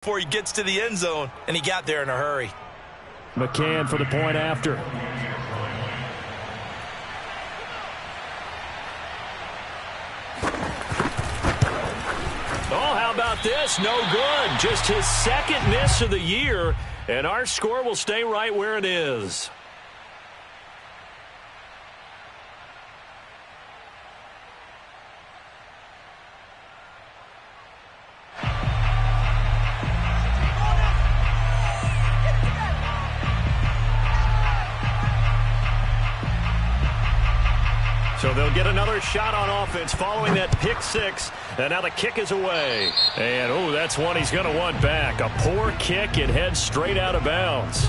before he gets to the end zone, and he got there in a hurry. McCann for the point after. Oh, how about this? No good. Just his second miss of the year, and our score will stay right where it is. So they'll get another shot on offense following that pick six. And now the kick is away. And, oh, that's one he's going to want back. A poor kick. It heads straight out of bounds.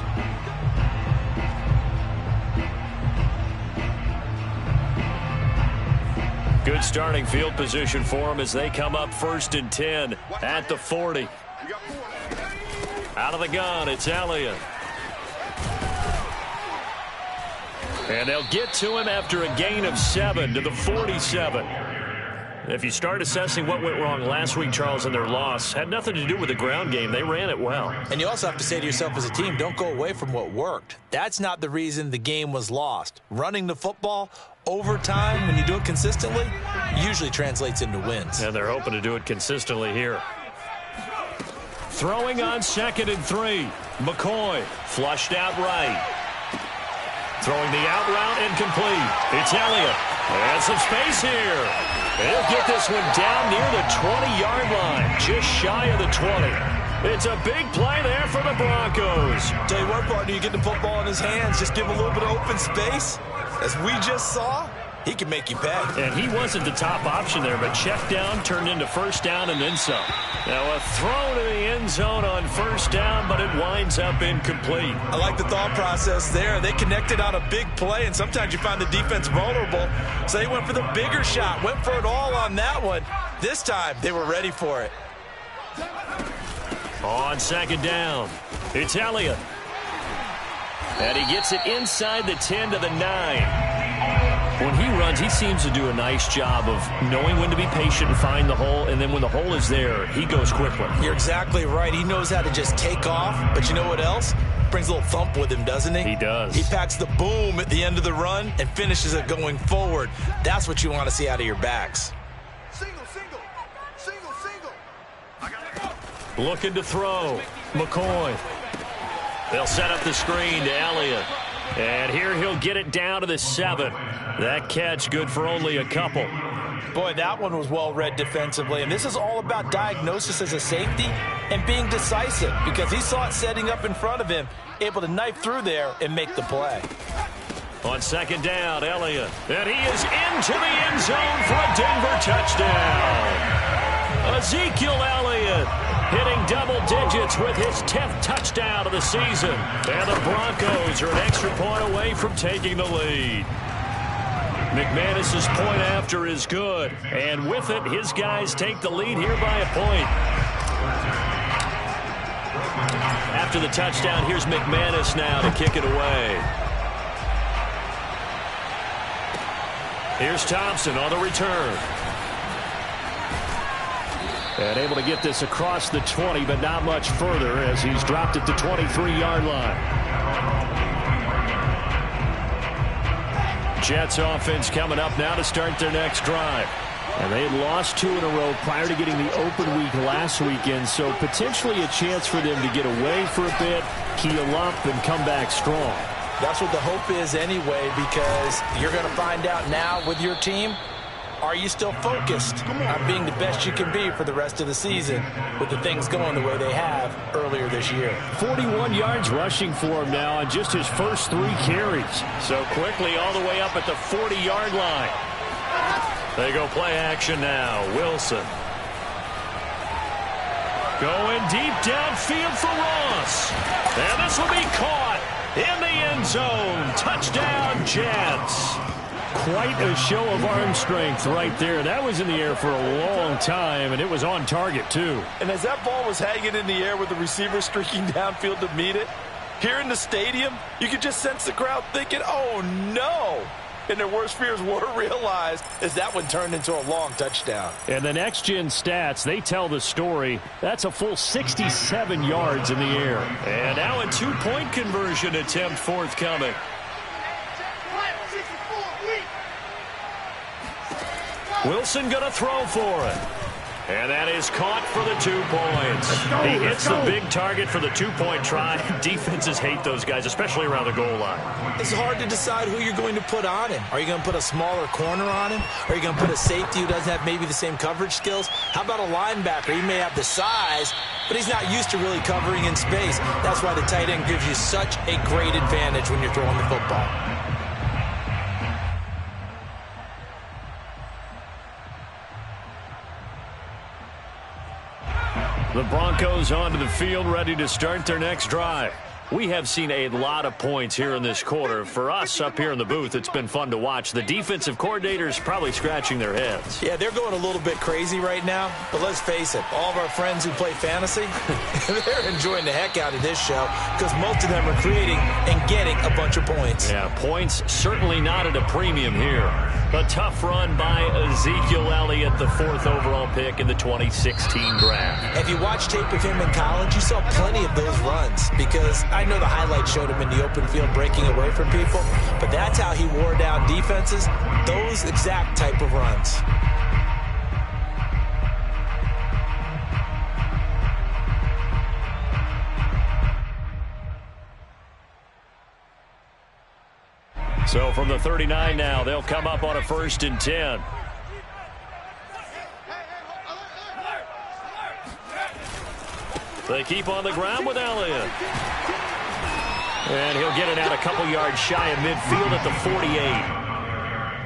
Good starting field position for them as they come up 1st and 10 at the 40. Out of the gun, it's Elliott. And they'll get to him after a gain of 7 to the 47. If you start assessing what went wrong last week, Charles, in their loss, had nothing to do with the ground game. They ran it well. And you also have to say to yourself as a team, don't go away from what worked. That's not the reason the game was lost. Running the football over time, when you do it consistently, usually translates into wins. And they're hoping to do it consistently here. Throwing on 2nd and 3. McCoy flushed out right. Throwing the out route incomplete. It's Elliott. And some space here. He'll get this one down near the 20-yard line. Just shy of the 20. It's a big play there for the Broncos. Tell you what, partner, you get the football in his hands, just give him a little bit of open space. As we just saw, he can make you pay. And he wasn't the top option there, but check down turned into 1st down and then some. Now a throw to the end zone on 1st down, but it winds up incomplete. I like the thought process there. They connected on a big play, and sometimes you find the defense vulnerable. So they went for the bigger shot, went for it all on that one. This time, they were ready for it. On 2nd down, it's Elliott. And he gets it inside the 10 to the 9. When he runs, he seems to do a nice job of knowing when to be patient and find the hole, and then when the hole is there, he goes quickly. You're exactly right. He knows how to just take off, but you know what else? Brings a little thump with him, doesn't he? He does. He packs the boom at the end of the run and finishes it going forward. That's what you want to see out of your backs. Looking to throw. McCoy. They'll set up the screen to Elliott. And here he'll get it down to the 7. That catch good for only a couple. Boy, that one was well read defensively. And this is all about diagnosis as a safety and being decisive, because he saw it setting up in front of him, able to knife through there and make the play. On 2nd down, Elliott. And he is into the end zone for a Denver touchdown. Ezekiel Elliott hitting double digits with his 10th touchdown of the season. And the Broncos are an extra point away from taking the lead. McManus's point after is good. And with it, his guys take the lead here by a point. After the touchdown, here's McManus now to kick it away. Here's Thompson on the return. And able to get this across the 20, but not much further as he's dropped at the 23-yard line. Jets offense coming up now to start their next drive. And they had lost 2 in a row prior to getting the open week last weekend, so potentially a chance for them to get away for a bit, heal up, and come back strong. That's what the hope is anyway, because you're going to find out now with your team, are you still focused on being the best you can be for the rest of the season with the things going the way they have earlier this year? 41 yards rushing for him now on just his first 3 carries. So quickly all the way up at the 40-yard line. They go play action now. Wilson. Going deep downfield for Ross. And this will be caught in the end zone. Touchdown, Jets. Quite a show of arm strength right there. That was in the air for a long time, and it was on target, too. And as that ball was hanging in the air with the receiver streaking downfield to meet it, here in the stadium, you could just sense the crowd thinking, oh, no. and their worst fears were realized as that one turned into a long touchdown. And the next-gen stats, they tell the story. That's a full 67 yards in the air. And now a two-point conversion attempt forthcoming. Wilson going to throw for it. And that is caught for the 2 points. He hits the big target for the two-point try. Defenses hate those guys, especially around the goal line. It's hard to decide who you're going to put on him. Are you going to put a smaller corner on him? Are you going to put a safety who doesn't have maybe the same coverage skills? How about a linebacker? He may have the size, but he's not used to really covering in space. That's why the tight end gives you such a great advantage when you're throwing the football. The Broncos onto the field, ready to start their next drive. We have seen a lot of points here in this quarter. For us up here in the booth, it's been fun to watch. The defensive coordinators probably scratching their heads. Yeah, they're going a little bit crazy right now, but let's face it, all of our friends who play fantasy, they're enjoying the heck out of this show because most of them are creating and getting a bunch of points. Yeah, points certainly not at a premium here. A tough run by Ezekiel Elliott, the 4th overall pick in the 2016 draft. If you watch tape of him in college, you saw plenty of those runs because I know the highlights showed him in the open field breaking away from people, but that's how he wore down defenses, those exact type of runs. So from the 39 now, they'll come up on a 1st and 10. They keep on the ground with Elliott. And he'll get it out a couple yards shy of midfield at the 48.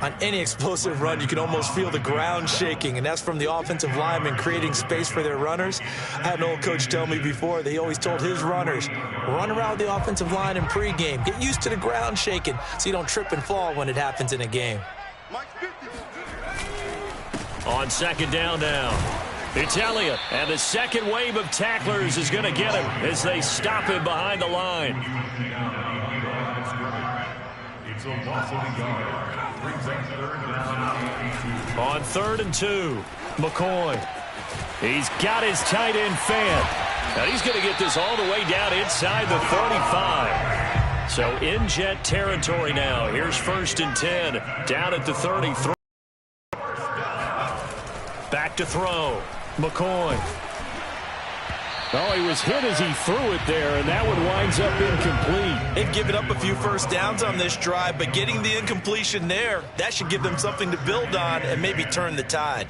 On any explosive run, you can almost feel the ground shaking, and that's from the offensive linemen creating space for their runners. I had an old coach tell me before, he always told his runners, run around the offensive line in pregame. Get used to the ground shaking so you don't trip and fall when it happens in a game. On 2nd down now, it's Elliott, and the second wave of tacklers is going to get him as they stop him behind the line. It's a loss of a yard. Brings up 3rd down. On 3rd and 2, McCoy. He's got his tight end fan. Now he's going to get this all the way down inside the 35. So in jet territory now. Here's 1st and 10 down at the 33. Back to throw. McCoy. Oh, he was hit as he threw it there, and that one winds up incomplete. They've given up a few first downs on this drive, but getting the incompletion there, that should give them something to build on and maybe turn the tide.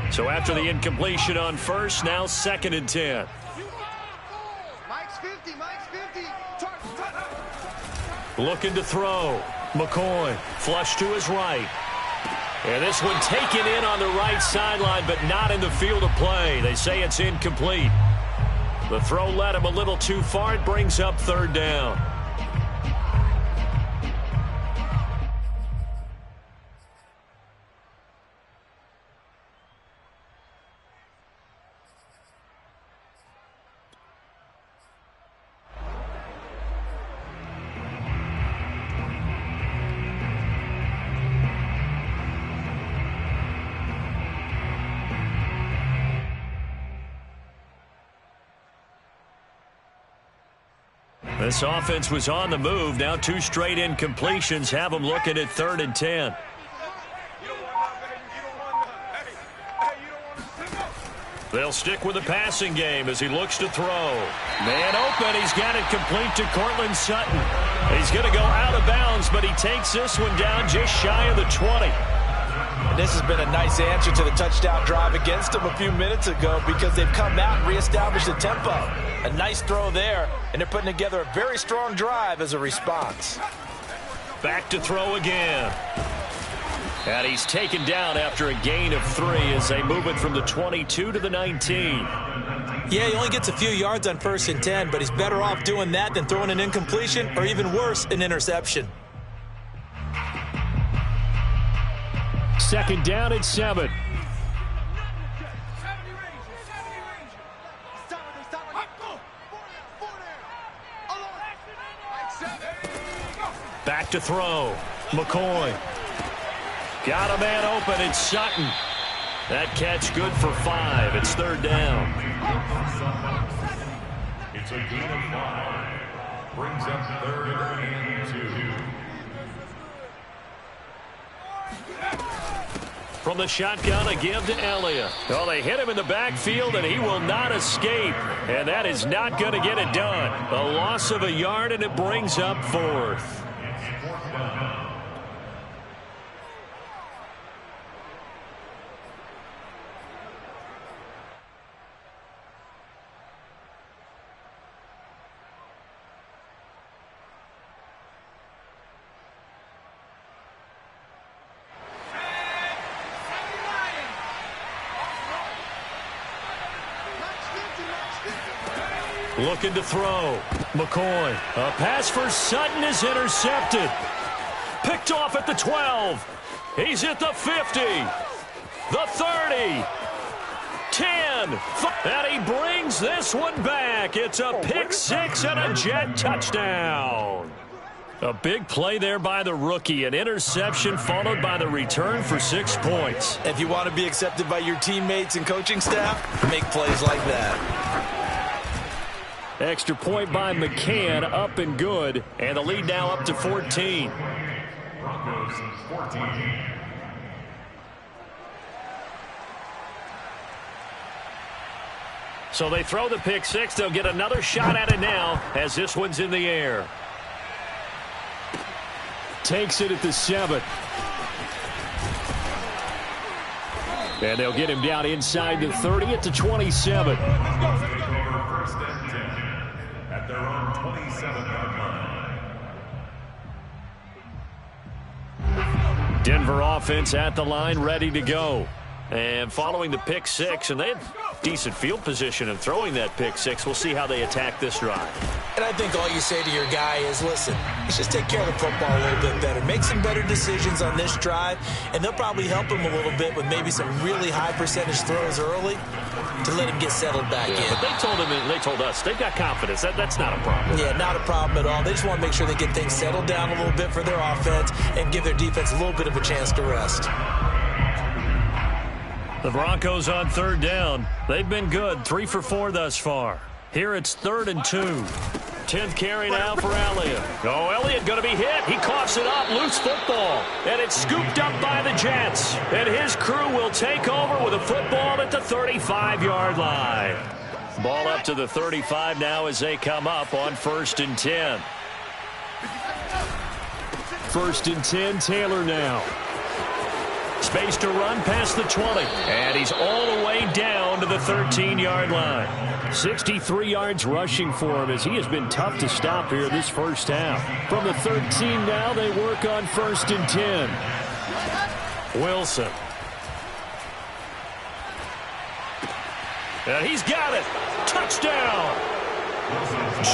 So after the incompletion on 1st, now 2nd and 10. Mike's 50, Mike's 50. Looking to throw. McCoy, flush to his right. And this one taken in on the right sideline, but not in the field of play. They say it's incomplete. The throw led him a little too far. It brings up 3rd down. This offense was on the move. Now 2 straight incompletions have them looking at 3rd and 10. They'll stick with the passing game as he looks to throw. Man open. He's got it complete to Cortland Sutton. He's going to go out of bounds, but he takes this one down just shy of the 20. And this has been a nice answer to the touchdown drive against them a few minutes ago because they've come out and reestablished the tempo. A nice throw there, and they're putting together a very strong drive as a response. Back to throw again. And he's taken down after a gain of 3 as they move it from the 22 to the 19. Yeah, he only gets a few yards on 1st and 10, but he's better off doing that than throwing an incompletion or even worse, an interception. 2nd down at 7. back to throw. McCoy. Got a man open. It's Sutton. That catch good for 5. It's 3rd down. It's a gain of 5. Brings up 3rd and 2. From the shotgun, a give to Elliott. Well, they hit him in the backfield, and he will not escape. And that is not going to get it done. A loss of a yard, and it brings up 4th. Looking to throw. McCoy. A pass for Sutton is intercepted. Picked off at the 12. He's at the 50. The 30. 10. And he brings this one back. It's a pick 6 and a Jet touchdown. A big play there by the rookie. An interception followed by the return for 6 points. If you want to be accepted by your teammates and coaching staff, make plays like that. Extra point by McCann, up and good. And the lead now up to 14. Broncos 14. So they throw the pick 6. They'll get another shot at it now as this one's in the air. Takes it at the 7. And they'll get him down inside the 30 at the 27. At their own 27-yard line. Denver offense at the line, ready to go. And following the pick 6, and they had decent field position in throwing that pick 6. We'll see how they attack this drive. And I think all you say to your guy is, listen, let's just take care of the football a little bit better. Make some better decisions on this drive, and they'll probably help him a little bit with maybe some really high percentage throws early to let him get settled back in. But they told him, and they told us, they've got confidence. That's not a problem. Yeah, not a problem at all. They just want to make sure they get things settled down a little bit for their offense and give their defense a little bit of a chance to rest. The Broncos on 3rd down. They've been good, 3 for 4 thus far. Here it's 3rd and 2. 10th carry now for Elliott. Oh, Elliott going to be hit. He coughs it up. Loose football. And it's scooped up by the Jets. And his crew will take over with a football at the 35-yard line. Ball up to the 35 now as they come up on 1st and 10. 1st and 10, Taylor now. Space to run past the 20. And he's all the way down to the 13-yard line. 63 yards rushing for him as he has been tough to stop here this first half. From the 13 now, they work on 1st and 10. Wilson. And he's got it. Touchdown.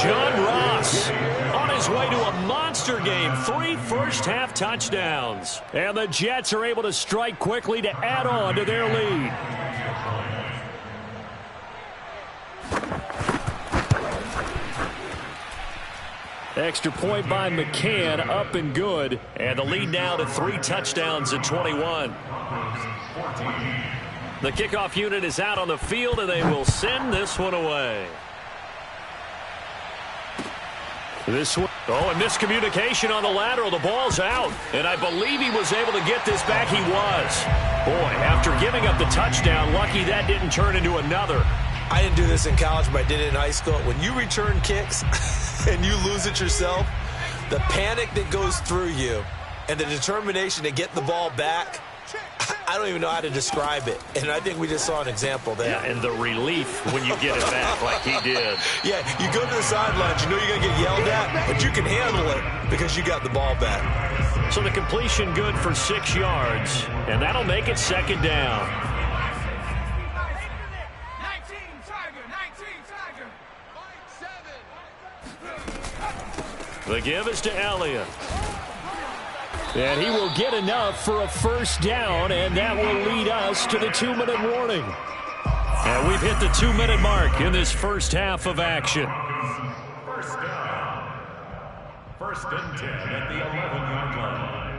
John Ross on his way to a monster game. 3 first-half touchdowns. And the Jets are able to strike quickly to add on to their lead. Extra point by McCann, up and good. And the lead now to 3 touchdowns at 21. The kickoff unit is out on the field, and they will send this one away. This one. Oh, and miscommunication on the lateral. The ball's out. And I believe he was able to get this back. He was. Boy, after giving up the touchdown, lucky that didn't turn into another. I didn't do this in college, but I did it in high school. When you return kicks and you lose it yourself, the panic that goes through you and the determination to get the ball back, I don't even know how to describe it. And I think we just saw an example there. Yeah, and the relief when you get it back like he did. Yeah, you go to the sidelines, you know you're going to get yelled at, but you can handle it because you got the ball back. So the completion good for 6 yards, and that'll make it 2nd down. 19 Tiger. Mike 7. The give is to Elliott. And he will get enough for a first down, and that will lead us to the 2-minute warning. And we've hit the 2-minute mark in this first half of action. First down. First and 10 at the 11-yard line.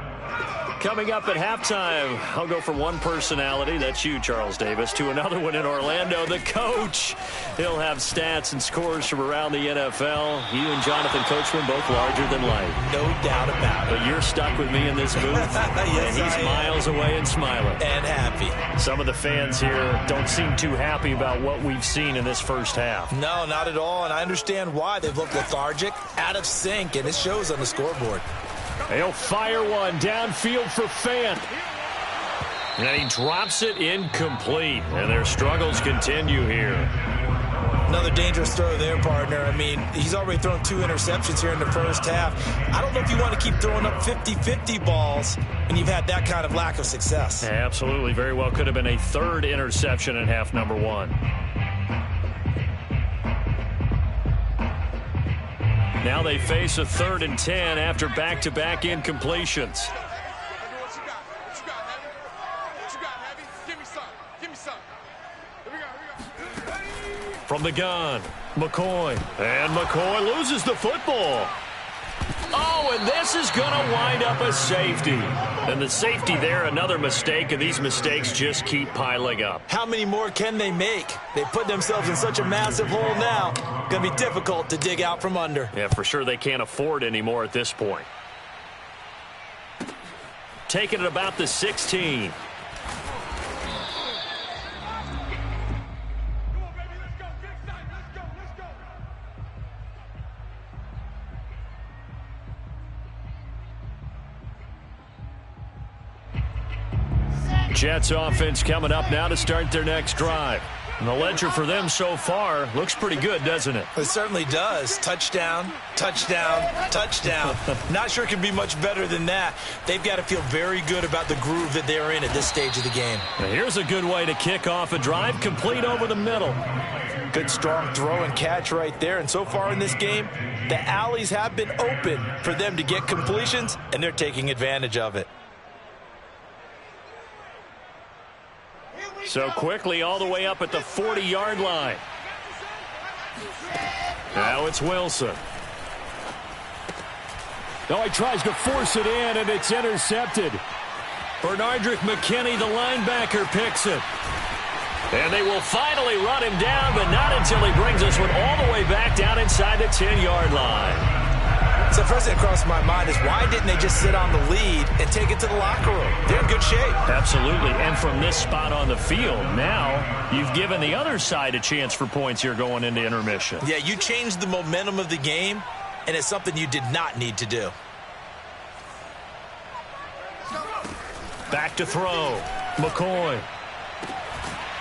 Coming up at halftime, I'll go from one personality, that's you, Charles Davis, to another one in Orlando, the coach. He'll have stats and scores from around the NFL. You and Jonathan Coachman both larger than life. No doubt about it. But you're stuck with me in this booth, yes, and he's miles away and smiling. And happy. Some of the fans here don't seem too happy about what we've seen in this first half. No, not at all, and I understand why. They've looked lethargic, out of sync, and it shows on the scoreboard. He'll fire one downfield for Fant. And he drops it incomplete. And their struggles continue here. Another dangerous throw there, partner. I mean, he's already thrown 2 interceptions here in the first half. I don't know if you want to keep throwing up 50-50 balls when you've had that kind of lack of success. Absolutely. Very well could have been a 3rd interception in half number 1. Now they face a 3rd and 10 after back-to-back incompletions. From the gun, McCoy. And McCoy loses the football. Oh, and this is going to wind up a safety. And the safety there, another mistake, and these mistakes just keep piling up. How many more can they make? They put themselves in such a massive hole now. Going to be difficult to dig out from under. Yeah, for sure they can't afford anymore at this point. Taking it about the 16. Jets offense coming up now to start their next drive. And the ledger for them so far looks pretty good, doesn't it? It certainly does. Touchdown, touchdown, touchdown. Not sure it can be much better than that. They've got to feel very good about the groove that they're in at this stage of the game. Now here's a good way to kick off a drive, complete over the middle. Good strong throw and catch right there. And so far in this game, the alleys have been open for them to get completions, and they're taking advantage of it. So quickly all the way up at the 40-yard line. Now it's Wilson. Oh, he tries to force it in, and it's intercepted. Bernardrick McKinney, the linebacker, picks it. And they will finally run him down, but not until he brings this one all the way back down inside the 10-yard line. So first thing that crossed my mind is why didn't they just sit on the lead and take it to the locker room? They're in good shape. Absolutely, and from this spot on the field, now you've given the other side a chance for points here going into intermission. Yeah, you changed the momentum of the game, and it's something you did not need to do. Back to throw. McCoy.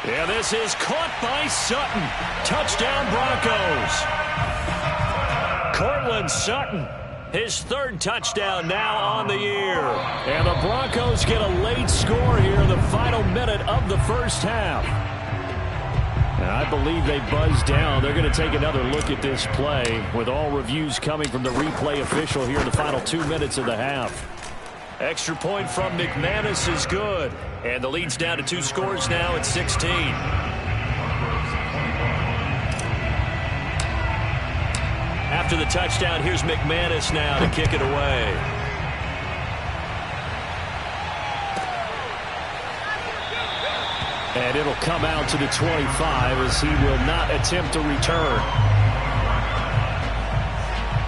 Yeah, this is caught by Sutton. Touchdown Broncos. Cortland Sutton, his 3rd touchdown now on the year. And the Broncos get a late score here in the final minute of the first half. And I believe they buzzed down. They're going to take another look at this play with all reviews coming from the replay official here in the final 2 minutes of the half. Extra point from McManus is good. And the lead's down to 2 scores now at 16. After the touchdown, here's McManus now to kick it away. And it'll come out to the 25 as he will not attempt to return.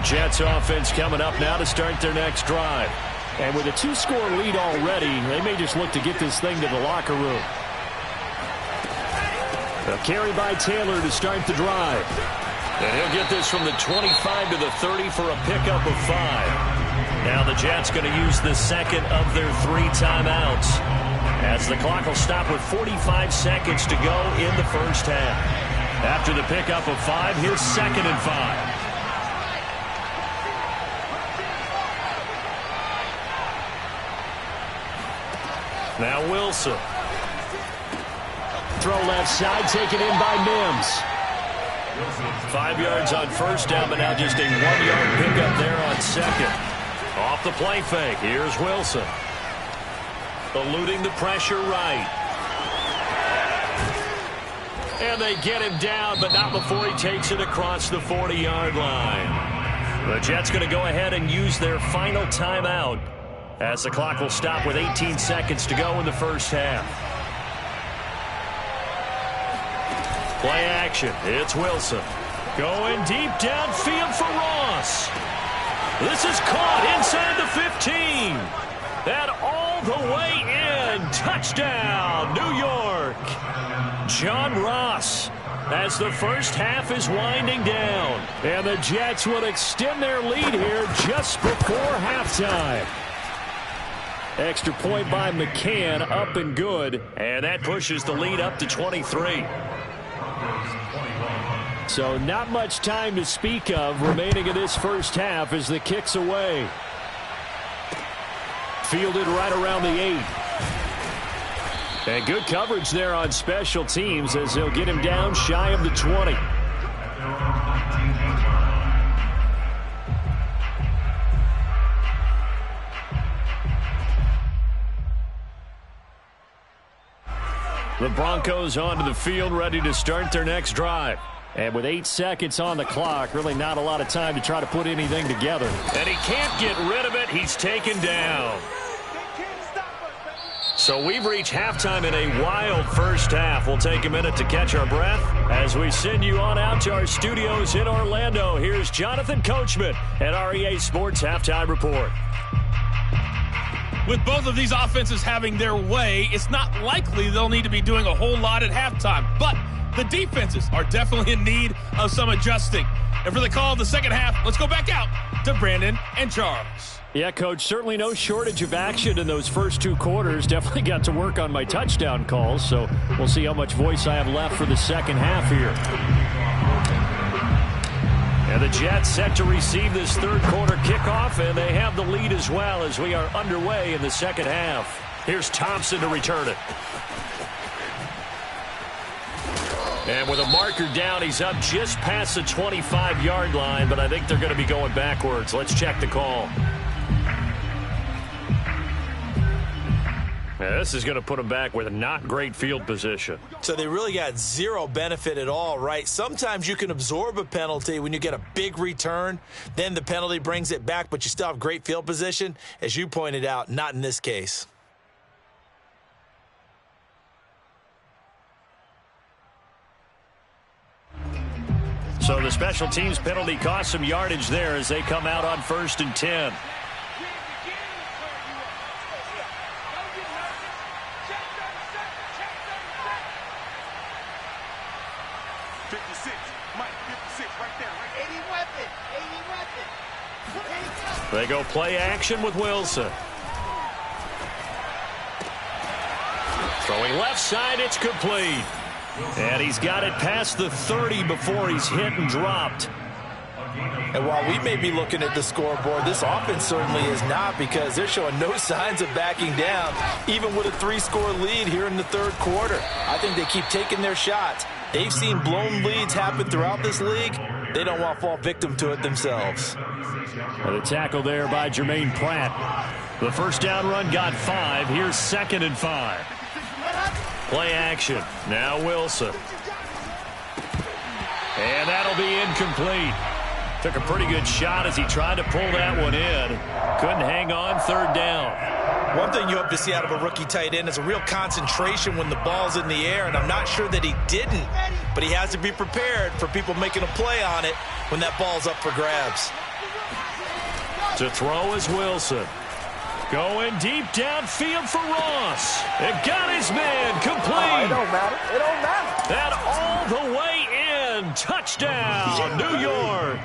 Jets offense coming up now to start their next drive. And with a 2-score lead already, they may just look to get this thing to the locker room. A carry by Taylor to start the drive. And he'll get this from the 25 to the 30 for a pickup of 5. Now the Jets going to use the second of their 3 timeouts, as the clock will stop with 45 seconds to go in the first half. After the pickup of 5, here's 2nd and 5. Now Wilson. Throw left side, taken in by Mims. 5 yards on first down, but now just a 1-yard pickup there on 2nd. Off the play fake, here's Wilson. Eluding the pressure right. And they get him down, but not before he takes it across the 40-yard line. The Jets going to go ahead and use their final timeout as the clock will stop with 18 seconds to go in the first half. Play action. It's Wilson. Going deep downfield for Ross. This is caught inside the 15. That all the way in. Touchdown, New York. John Ross as the first half is winding down. And the Jets will extend their lead here just before halftime. Extra point by McCann, up and good. And that pushes the lead up to 23. So not much time to speak of remaining in this first half as the kick's away. Fielded right around the 8. And good coverage there on special teams as they'll get him down shy of the 20. The Broncos onto the field, ready to start their next drive. And with 8 seconds on the clock, really not a lot of time to try to put anything together. And he can't get rid of it. He's taken down. So we've reached halftime in a wild first half. We'll take a minute to catch our breath as we send you on out to our studios in Orlando. Here's Jonathan Coachman at REA Sports Halftime Report. With both of these offenses having their way, it's not likely they'll need to be doing a whole lot at halftime. But the defenses are definitely in need of some adjusting. And for the call of the second half, let's go back out to Brandon and Charles. Yeah, Coach, certainly no shortage of action in those first 2 quarters. Definitely got to work on my touchdown calls, so we'll see how much voice I have left for the second half here. And the Jets set to receive this third quarter kickoff, and they have the lead as well as we are underway in the second half. Here's Thompson to return it. And with a marker down, he's up just past the 25-yard line, but I think they're going to be going backwards. Let's check the call. Yeah, this is going to put them back with a not great field position. So they really got zero benefit at all, right? Sometimes you can absorb a penalty when you get a big return. Then the penalty brings it back, but you still have great field position. As you pointed out, not in this case. So the special teams penalty cost some yardage there as they come out on 1st and 10. They go play action with Wilson. Throwing left side, it's complete. And he's got it past the 30 before he's hit and dropped. And while we may be looking at the scoreboard, this offense certainly is not, because they're showing no signs of backing down, even with a 3-score lead here in the third quarter. I think they keep taking their shots. They've seen blown leads happen throughout this league. They don't want to fall victim to it themselves. And a tackle there by Jermaine Pratt. The first down run got 5. Here's 2nd and 5. Play action. Now Wilson. And that'll be incomplete. Took a pretty good shot as he tried to pull that one in. Couldn't hang on. 3rd down. One thing you hope to see out of a rookie tight end is a real concentration when the ball's in the air, and I'm not sure that he didn't, but he has to be prepared for people making a play on it when that ball's up for grabs. To throw is Wilson. Going deep downfield for Ross. It got his man complete. It don't matter. It don't matter. That all the way in. Touchdown, New York.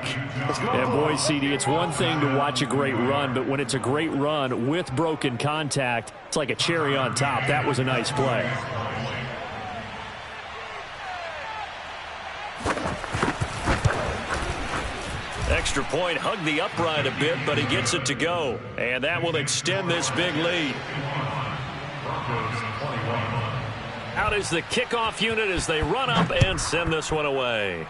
And boy, CD, it's one thing to watch a great run, but when it's a great run with broken contact, it's like a cherry on top. That was a nice play. Extra point, hugged the upright a bit, but he gets it to go. And that will extend this big lead. Out is the kickoff unit as they run up and send this one away.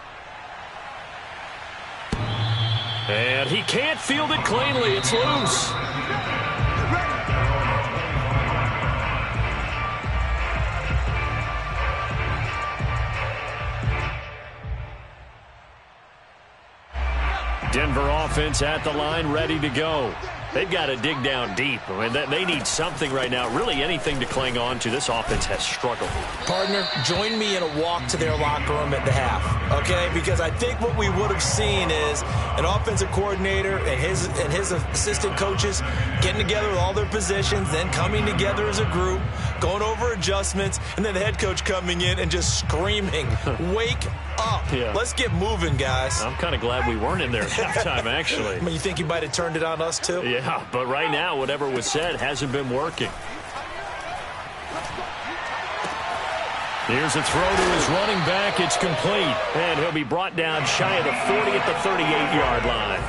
And he can't field it cleanly. It's loose. Denver offense at the line, ready to go. They've got to dig down deep. I mean, they need something right now, really anything to cling on to. This offense has struggled. Partner, join me in a walk to their locker room at the half, okay? Because I think what we would have seen is an offensive coordinator and his assistant coaches getting together with all their positions, then coming together as a group, going over adjustments, and then the head coach coming in and just screaming, wake up. Yeah. Let's get moving, guys. I'm kind of glad we weren't in there at halftime, actually. I mean, you think he might have turned it on us, too? Yeah, but right now, whatever was said hasn't been working. Here's a throw to his running back. It's complete. And he'll be brought down shy of the 40 at the 38-yard line.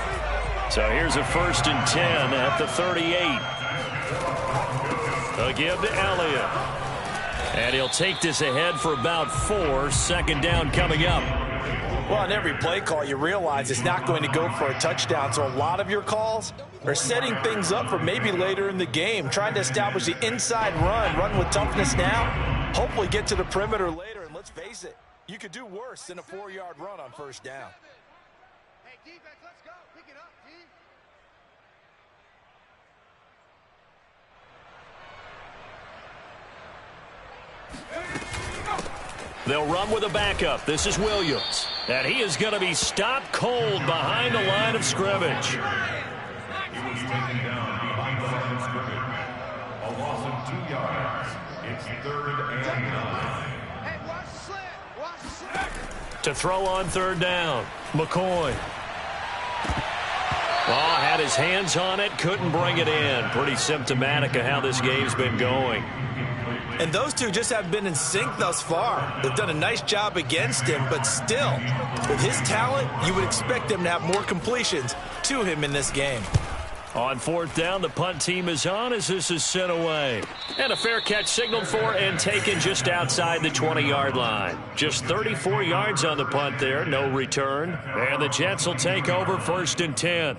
So here's a 1st and 10 at the 38. A give to Elliott. And he'll take this ahead for about 4. 2nd down coming up. Well, on every play call, you realize it's not going to go for a touchdown. So a lot of your calls are setting things up for maybe later in the game, trying to establish the inside run with toughness now, hopefully get to the perimeter later. And let's face it, you could do worse than a 4-yard run on 1st down. Hey, defense, let's go. Pick it up, team. They'll run with a backup. This is Williams. And he is going to be stopped cold behind the line of scrimmage. He was taken down behind the line of scrimmage. A loss of 2 yards. It's 3rd and 9. Hey, watch the slant. Watch the slant. To throw on 3rd down, McCoy. Oh, had his hands on it, couldn't bring it in. Pretty symptomatic of how this game's been going. And those two just haven't been in sync thus far. They've done a nice job against him, but still, with his talent, you would expect them to have more completions to him in this game. On 4th down, the punt team is on as this is sent away. And a fair catch signaled for and taken just outside the 20-yard line. Just 34 yards on the punt there, no return. And the Jets will take over 1st and 10.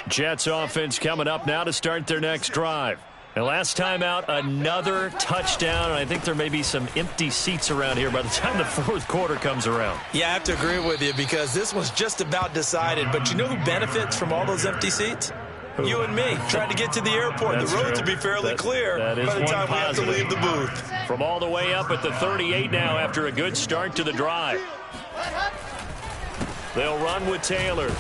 Jets offense coming up now to start their next drive. And last time out, another touchdown. I think there may be some empty seats around here by the time the 4th quarter comes around. Yeah, I have to agree with you because this was just about decided. But you know who benefits from all those empty seats? You and me, trying to get to the airport. The roads will be fairly clear by the time we have to leave the booth. From all the way up at the 38 now after a good start to the drive. They'll run with Taylor.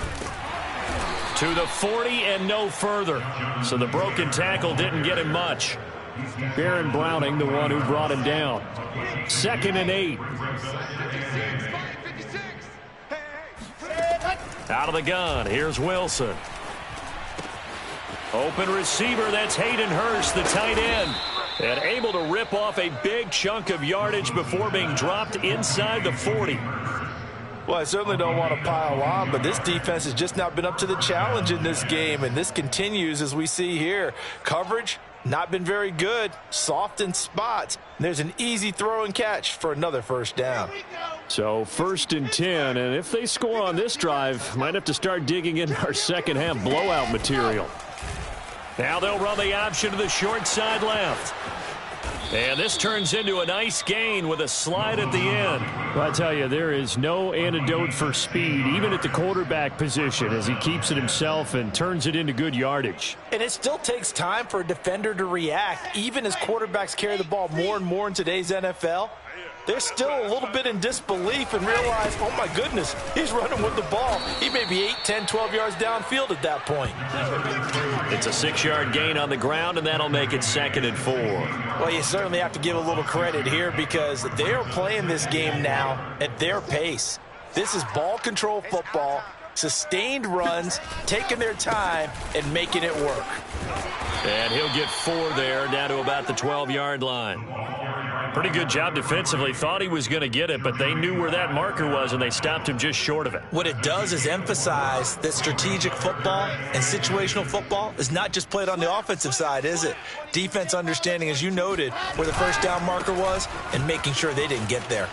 To the 40 and no further. So the broken tackle didn't get him much. Baron Browning, the one who brought him down. 2nd and 8. Out of the gun. Here's Wilson. Open receiver. That's Hayden Hurst, the tight end. And able to rip off a big chunk of yardage before being dropped inside the 40. Well, I certainly don't want to pile on, but this defense has just not been up to the challenge in this game, and this continues as we see here. Coverage, not been very good, soft in spots. There's an easy throw and catch for another 1st down. So 1st and 10, and if they score on this drive, might have to start digging in our 2nd half blowout material. Now they'll run the option to the short side left. And this turns into a nice gain with a slide at the end. Well, I tell you, there is no antidote for speed, even at the quarterback position, as he keeps it himself and turns it into good yardage. And it still takes time for a defender to react, even as quarterbacks carry the ball more and more in today's NFL. They're still a little bit in disbelief and realize, oh, my goodness, he's running with the ball. He may be 8, 10, 12 yards downfield at that point. It's a 6-yard gain on the ground, and that'll make it 2nd and 4. Well, you certainly have to give a little credit here because they're playing this game now at their pace. This is ball control football, sustained runs, taking their time, and making it work. And he'll get 4 there, down to about the 12-yard line. Pretty good job defensively. Thought he was going to get it, but they knew where that marker was, and they stopped him just short of it. What it does is emphasize that strategic football and situational football is not just played on the offensive side, is it? Defense understanding, as you noted, where the 1st down marker was and making sure they didn't get there.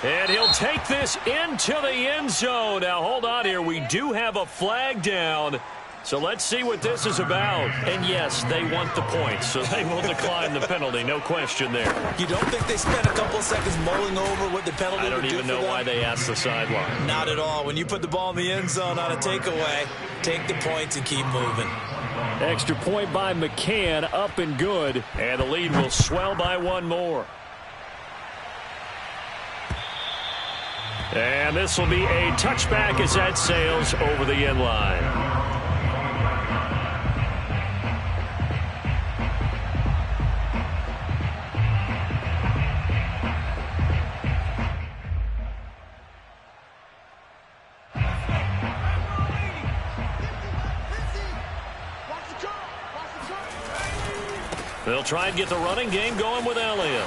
And he'll take this into the end zone. Now, hold on here. We do have a flag down. So let's see what this is about. And yes, they want the points, so they will decline the penalty. No question there. You don't think they spent a couple of seconds mulling over what the penalty would do for them? I don't even know why they asked the sideline. Not at all. When you put the ball in the end zone on a takeaway, take the points and keep moving. Extra point by McCann, up and good. And the lead will swell by one more. And this will be a touchback as that sails over the end line. They'll try and get the running game going with Elliott.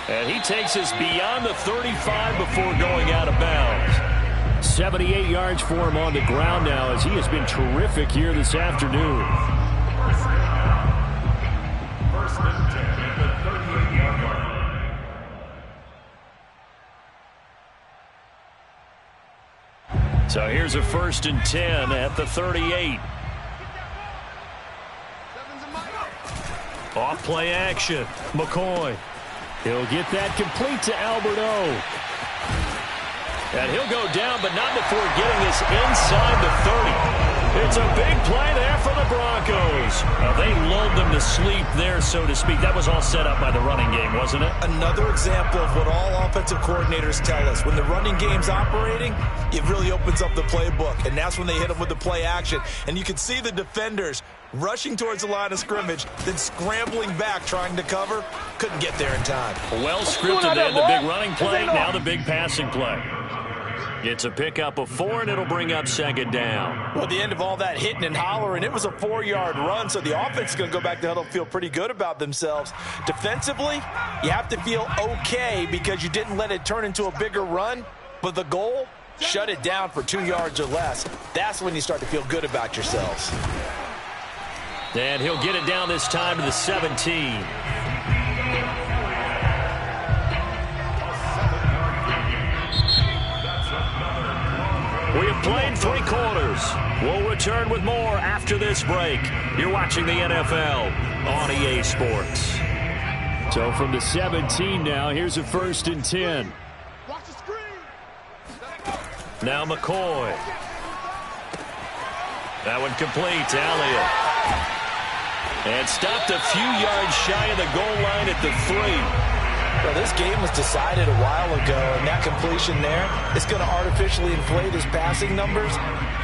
And he takes us beyond the 35 before going out of bounds. 78 yards for him on the ground now as he has been terrific here this afternoon. First and 10 at the 38-yard line. So here's a 1st and 10 at the 38. Off play action. McCoy. He'll get that complete to Alberto. And he'll go down, but not before getting us inside the 30. It's a big play there for the Broncos. They lulled them to sleep there, so to speak. That was all set up by the running game, wasn't it? Another example of what all offensive coordinators tell us. When the running game's operating, it really opens up the playbook. And that's when they hit them with the play action. And you can see the defenders rushing towards the line of scrimmage, then scrambling back, trying to cover. Couldn't get there in time. Well scripted then, the big running play, now the big passing play. It's a pickup of 4, and it'll bring up 2nd down. Well, at the end of all that hitting and hollering, it was a 4-yard run, so the offense is going to go back to huddle, feel pretty good about themselves. Defensively, you have to feel okay because you didn't let it turn into a bigger run, but the goal, shut it down for 2 yards or less. That's when you start to feel good about yourselves. And he'll get it down this time to the 17. We have played 3 quarters. We'll return with more after this break. You're watching the NFL on EA Sports. So from the 17 now, here's a 1st and 10. Watch the screen. Now McCoy. That one complete to Elliott. And stopped a few yards shy of the goal line at the 3. Well, this game was decided a while ago, and that completion there is going to artificially inflate his passing numbers.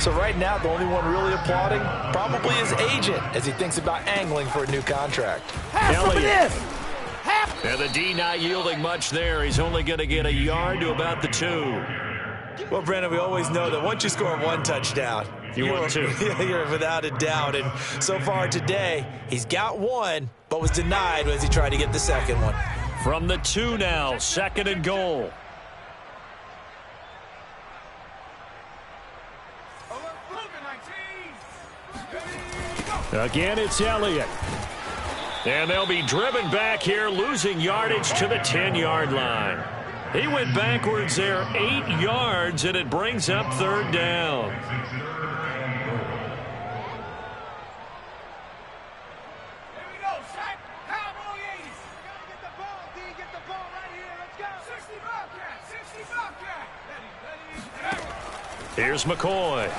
So right now, the only one really applauding probably his agent as he thinks about angling for a new contract. Elliott. And the D not yielding much there. He's only going to get a yard to about the 2. Well, Brandon, we always know that once you score 1 touchdown, you're 2. You're without a doubt. And so far today, he's got 1, but was denied as he tried to get the 2nd one. From the 2 now, 2nd and goal. Again, it's Elliott. And they'll be driven back here, losing yardage to the 10-yard line. He went backwards there 8 yards, and it brings up 3rd down. Here's McCoy.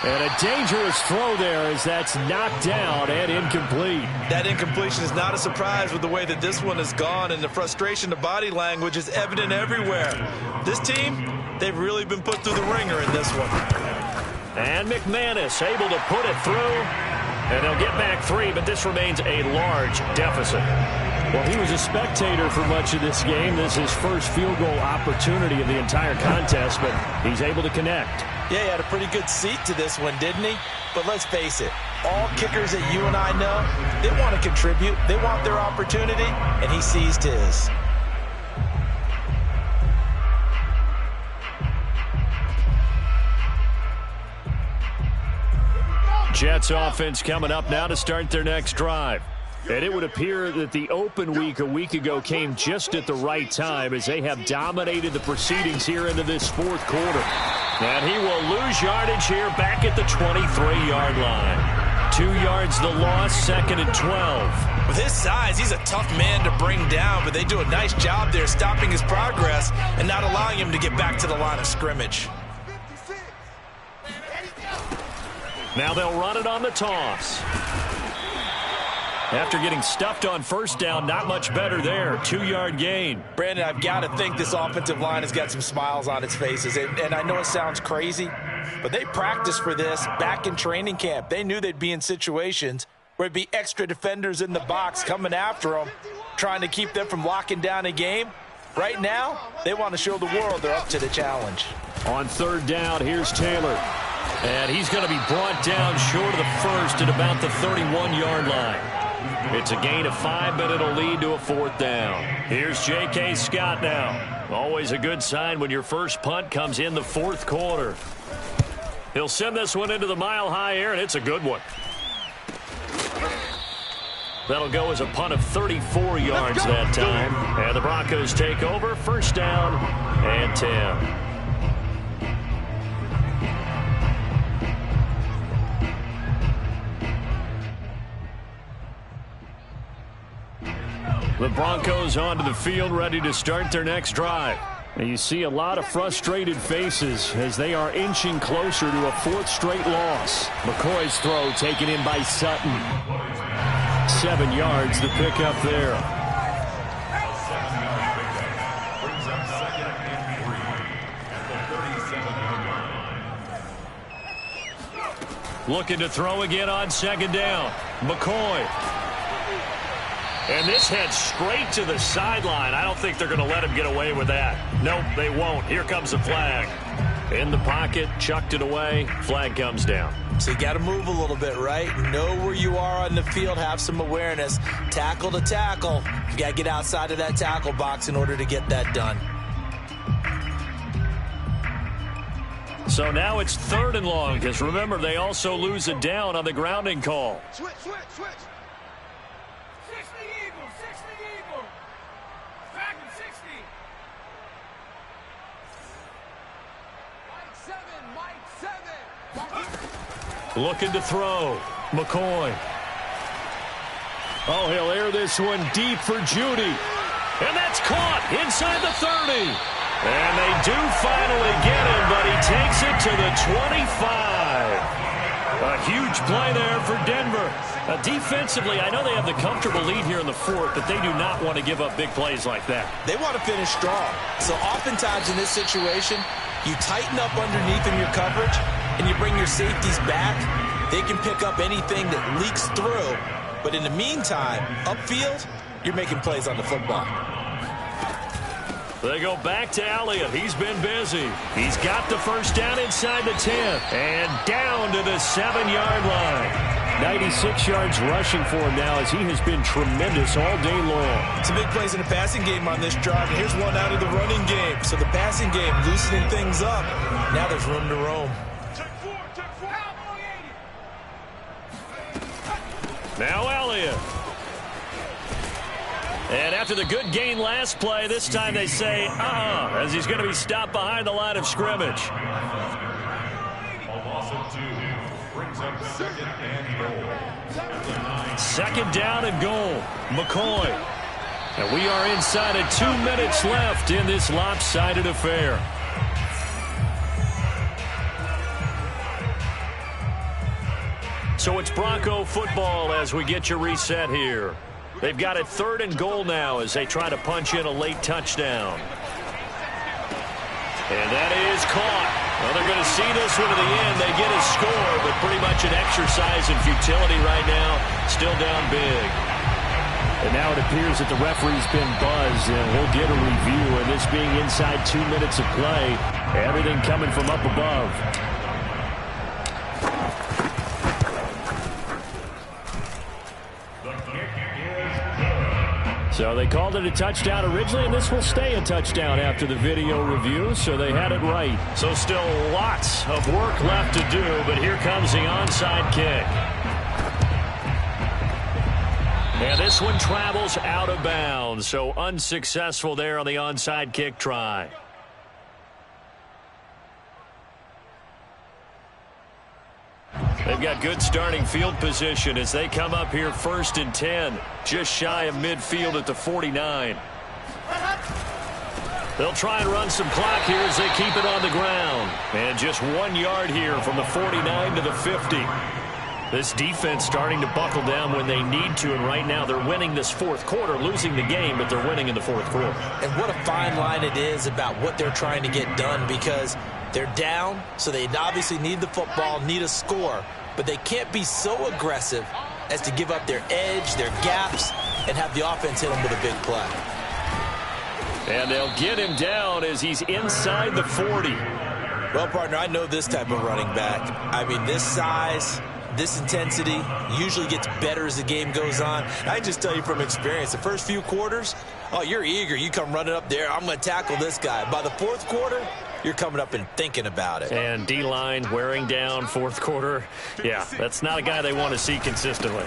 And a dangerous throw there as that's knocked down and incomplete. That incompletion is not a surprise with the way that this one has gone, and the frustration, the body language is evident everywhere. This team, they've really been put through the ringer in this one. And McManus able to put it through, and they'll get back 3, but this remains a large deficit. Well, he was a spectator for much of this game. This is his first field goal opportunity of the entire contest, but he's able to connect. Yeah, he had a pretty good seat to this one, didn't he? But let's face it, all kickers that you and I know, they want to contribute. They want their opportunity, and he seized his. Jets offense coming up now to start their next drive. And it would appear that the open week a week ago came just at the right time as they have dominated the proceedings here into this fourth quarter. And he will lose yardage here back at the 23-yard line. 2 yards the loss, 2nd and 12. With his size, he's a tough man to bring down, but they do a nice job there stopping his progress and not allowing him to get back to the line of scrimmage. Now they'll run it on the toss. After getting stuffed on first down, not much better there. 2-yard gain. Brandon, I've got to think this offensive line has got some smiles on its faces. And I know it sounds crazy, but they practiced for this back in training camp. They knew they'd be in situations where there'd be extra defenders in the box coming after them, trying to keep them from locking down a game. Right now, they want to show the world they're up to the challenge. On 3rd down, here's Taylor. And he's going to be brought down short of the first at about the 31-yard line. It's a gain of 5, but it'll lead to a 4th down. Here's J.K. Scott now. Always a good sign when your first punt comes in the 4th quarter. He'll send this one into the mile-high air, and it's a good one. That'll go as a punt of 34 yards that time. And the Broncos take over, 1st down and 10. The Broncos onto the field, ready to start their next drive. And you see a lot of frustrated faces as they are inching closer to a 4th straight loss. McCoy's throw taken in by Sutton. 7 yards, the pickup there. Looking to throw again on 2nd down. McCoy. And this heads straight to the sideline. I don't think they're going to let him get away with that. Nope, they won't. Here comes the flag. In the pocket, chucked it away. Flag comes down. So you got to move a little bit, right? Know where you are on the field, have some awareness. Tackle to tackle. You got to get outside of that tackle box in order to get that done. So now it's 3rd and long, because remember, they also lose it down on the grounding call. Switch. 60 Eagles. Back in 60. Mike 7. Looking to throw. McCoy. Oh, he'll air this one deep for Judy. And that's caught inside the 30. And they do finally get him, but he takes it to the 25. A huge play there for Denver. Defensively, I know they have the comfortable lead here in the 4th, but they do not want to give up big plays like that. They want to finish strong. So oftentimes in this situation, you tighten up underneath in your coverage, and you bring your safeties back. They can pick up anything that leaks through. But in the meantime, upfield, you're making plays on the football. They go back to Elliott. He's been busy. He's got the 1st down inside the 10. And down to the 7-yard line. 96 yards rushing for him now as he has been tremendous all day long. Some big plays in the passing game on this drive. And here's one out of the running game. So the passing game loosening things up. Now there's room to roam. Now Elliott. And after the good gain last play, this time they say, as he's going to be stopped behind the line of scrimmage. A loss of 2 brings up 2nd and goal. 2nd down and goal. McCoy. And we are inside of 2 minutes left in this lopsided affair. So it's Bronco football as we get you reset here. They've got it 3rd and goal now as they try to punch in a late touchdown. And that is caught. Well, they're going to see this one to the end. They get a score, but pretty much an exercise in futility right now. Still down big. And now it appears that the referee's been buzzed, and he'll get a review. And this being inside 2 minutes of play, everything coming from up above. So they called it a touchdown originally, and this will stay a touchdown after the video review, so they had it right. So still lots of work left to do, but here comes the onside kick. And this one travels out of bounds, so unsuccessful there on the onside kick try. They've got good starting field position as they come up here 1st and 10, just shy of midfield at the 49. They'll try and run some clock here as they keep it on the ground. And just 1 yard here from the 49 to the 50. This defense starting to buckle down when they need to, and right now they're winning this fourth quarter, losing the game, but they're winning in the fourth quarter. And what a fine line it is about what they're trying to get done, because they're down, so they obviously need the football, need a score, but they can't be so aggressive as to give up their edge, their gaps, and have the offense hit them with a big play. And they'll get him down as he's inside the 40. Well, partner, I know this type of running back. I mean, this size, this intensity usually gets better as the game goes on. I can just tell you from experience, the first few quarters, oh, you're eager. You come running up there, I'm going to tackle this guy. By the fourth quarter, you're coming up and thinking about it. And D-line wearing down fourth quarter. Yeah, that's not a guy they want to see consistently.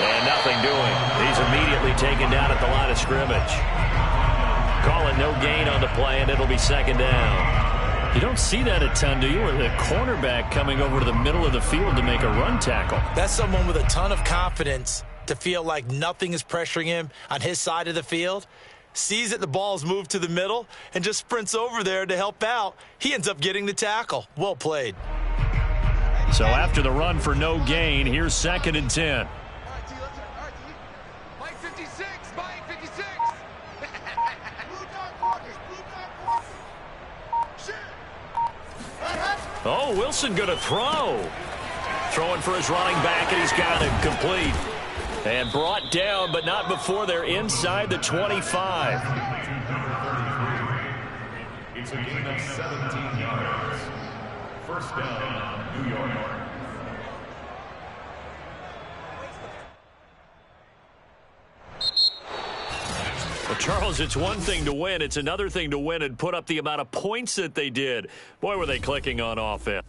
And nothing doing. He's immediately taken down at the line of scrimmage. Call it no gain on the play, and it'll be 2nd down. You don't see that a ton, do you? Or the cornerback coming over to the middle of the field to make a run tackle. That's someone with a ton of confidence to feel like nothing is pressuring him on his side of the field. Sees that the ball's moved to the middle and just sprints over there to help out. He ends up getting the tackle. Well played. So after the run for no gain, here's 2nd and 10. Mike 56, Mike 56. Oh, Wilson going to throw. Throwing for his running back, and he's got it complete. And brought down, but not before they're inside the 25. It's a gain of 17 yards. 1st down, New York. Well, Charles, it's one thing to win. It's another thing to win and put up the amount of points that they did. Boy, were they clicking on offense.